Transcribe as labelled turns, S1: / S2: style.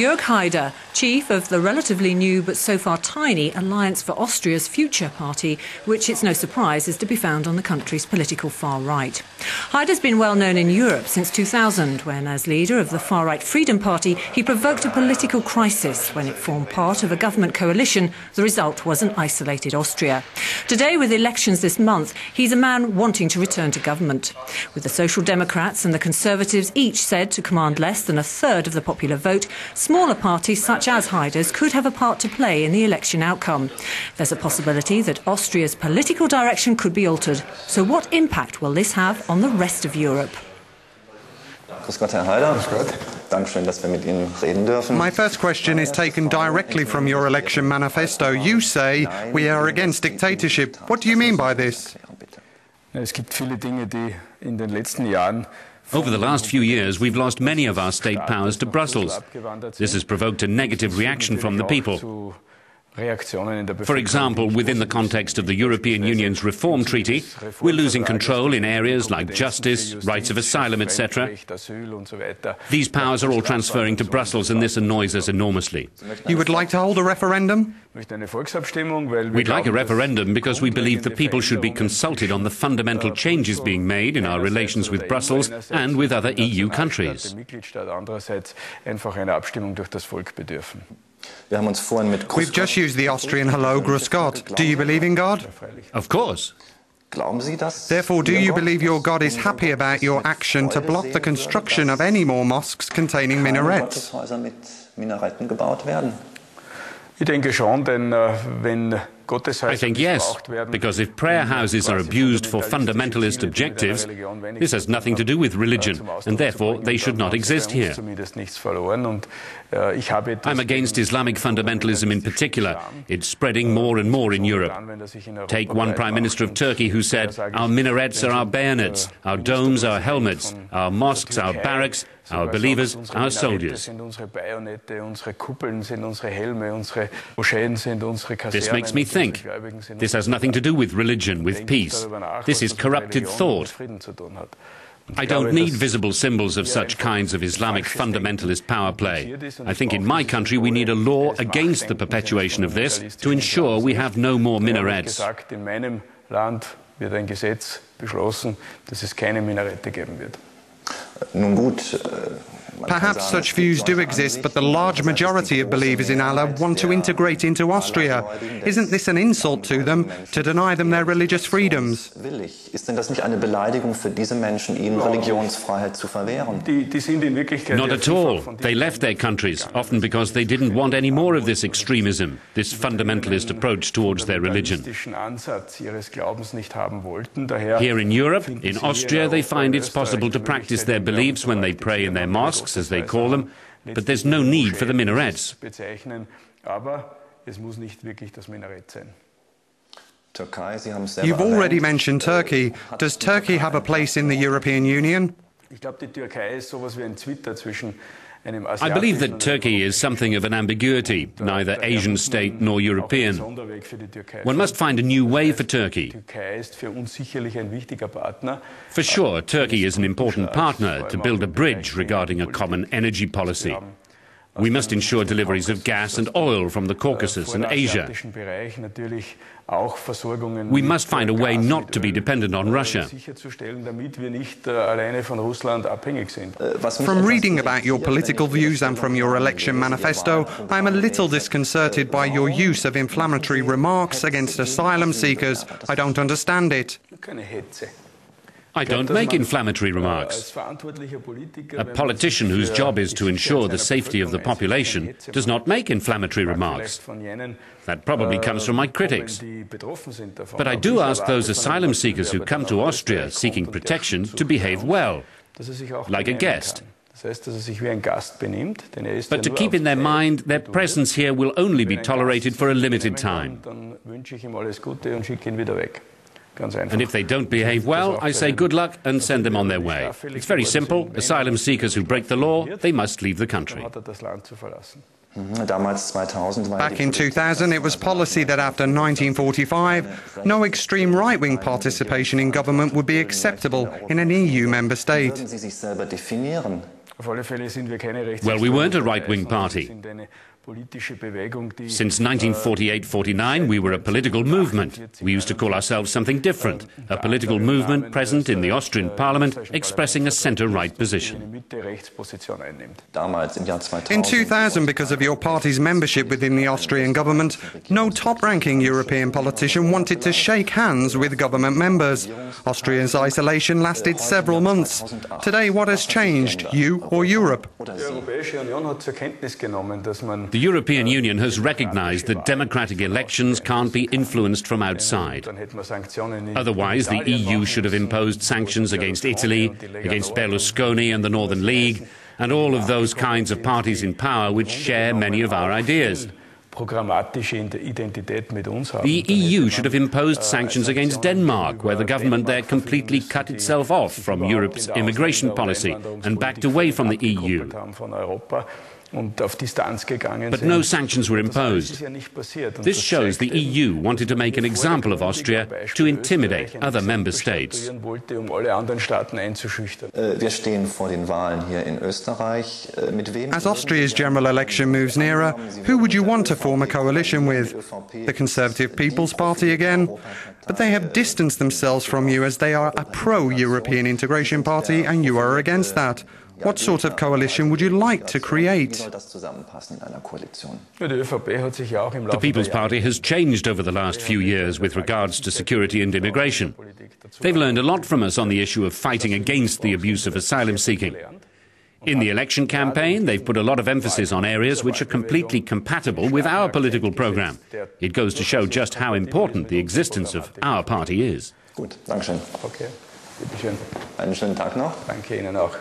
S1: Jörg Haider, chief of the relatively new but so far tiny Alliance for Austria's Future party, which it's no surprise is to be found on the country's political far right. Haider's been well known in Europe since 2000, when, as leader of the far-right Freedom Party, he provoked a political crisis when it formed part of a government coalition. The result was an isolated Austria. Today, with elections this month, he's a man wanting to return to government. With the Social Democrats and the Conservatives each said to command less than a third of the popular vote, smaller parties such as Haider's could have a part to play in the election outcome. There's a possibility that Austria's political direction could be altered. So what impact will this have on the rest of Europe?
S2: Grüß Gott, Herr Haider. Grüß Gott. Dankeschön, dass wir mit Ihnen reden dürfen.
S3: My first question is taken directly from your election manifesto. You say we are against dictatorship. What do you mean by this?
S4: Es gibt viele Dinge, die in den letzten Jahren
S5: Over the last few years, we've lost many of our state powers to Brussels. This has provoked a negative reaction from the people. For example, within the context of the European Union's Reform Treaty, we're losing control in areas like justice, rights of asylum, etc. These powers are all transferring to Brussels, and this annoys us enormously.
S3: You would like to hold a referendum?
S5: We'd like a referendum because we believe the people should be consulted on the fundamental changes being made in our relations with Brussels and with other EU countries.
S3: We've just used the Austrian hello, grüß Gott. Do you believe in God?
S5: Of course.
S3: Therefore, do you believe your God is happy about your action to block the construction of any more mosques containing minarets?
S5: I think yes, because if prayer houses are abused for fundamentalist objectives, this has nothing to do with religion, and therefore they should not exist here. I'm against Islamic fundamentalism in particular. It's spreading more and more in Europe. Take one Prime Minister of Turkey who said, "Our minarets are our bayonets, our domes our helmets, our mosques our barracks, our believers our soldiers." This makes me think. This has nothing to do with religion, with peace. This is corrupted thought. I don't need visible symbols of such kinds of Islamic fundamentalist power play. I think in my country we need a law against the perpetuation of this to ensure we have no more minarets.
S3: Perhaps such views do exist, but the large majority of believers in Allah want to integrate into Austria. Isn't this an insult to them, to deny them their religious freedoms?
S5: Not at all. They left their countries, often because they didn't want any more of this extremism, this fundamentalist approach towards their religion. Here in Europe, in Austria, they find it's possible to practice their beliefs when they pray in their mosques, as they call them, but there's no need for the minarets.
S3: You've already mentioned Turkey. Does Turkey have a place in the European Union?
S5: I believe that Turkey is something of an ambiguity, neither Asian state nor European. One must find a new way for Turkey. For sure, Turkey is an important partner to build a bridge regarding a common energy policy. We must ensure deliveries of gas and oil from the Caucasus and Asia. We must find a way not to be dependent on Russia.
S3: From reading about your political views and from your election manifesto, I am a little disconcerted by your use of inflammatory remarks against asylum seekers. I don't understand it.
S5: I don't make inflammatory remarks. A politician whose job is to ensure the safety of the population does not make inflammatory remarks. That probably comes from my critics. But I do ask those asylum seekers who come to Austria seeking protection to behave well, like a guest. But to keep in their mind their presence here will only be tolerated for a limited time. And if they don't behave well, I say good luck and send them on their way. It's very simple. Asylum seekers who break the law, they must leave the country.
S3: Back in 2000, it was policy that after 1945, no extreme right-wing participation in government would be acceptable in an EU member state.
S5: Well, we weren't a right-wing party. Since 1948-49, we were a political movement. We used to call ourselves something different, a political movement present in the Austrian parliament expressing a centre-right position.
S3: In 2000, because of your party's membership within the Austrian government, no top-ranking European politician wanted to shake hands with government members. Austria's isolation lasted several months. Today, what has changed, you or Europe?
S5: The European Union has recognized that democratic elections can't be influenced from outside. Otherwise, the EU should have imposed sanctions against Italy, against Berlusconi and the Northern League, and all of those kinds of parties in power which share many of our ideas. The EU should have imposed sanctions against Denmark, where the government there completely cut itself off from Europe's immigration policy and backed away from the EU. But no sanctions were imposed. This shows the EU wanted to make an example of Austria to intimidate other member states.
S3: As Austria's general election moves nearer, who would you want to form a coalition with? The Conservative People's Party again? But they have distanced themselves from you as they are a pro-European integration party and you are against that. What sort of coalition would you like to create?
S5: The People's Party has changed over the last few years with regards to security and immigration. They've learned a lot from us on the issue of fighting against the abuse of asylum seeking. In the election campaign, they've put a lot of emphasis on areas which are completely compatible with our political programme. It goes to show just how important the existence of our party is.
S2: Gut, Dankeschön.
S4: Okay, bitteschön.
S2: Einen schönen Tag noch.
S4: Danke Ihnen auch.